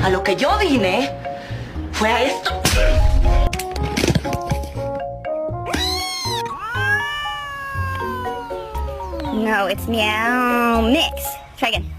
A lo que yo vine fue a esto. No, it's meow mix. Try again.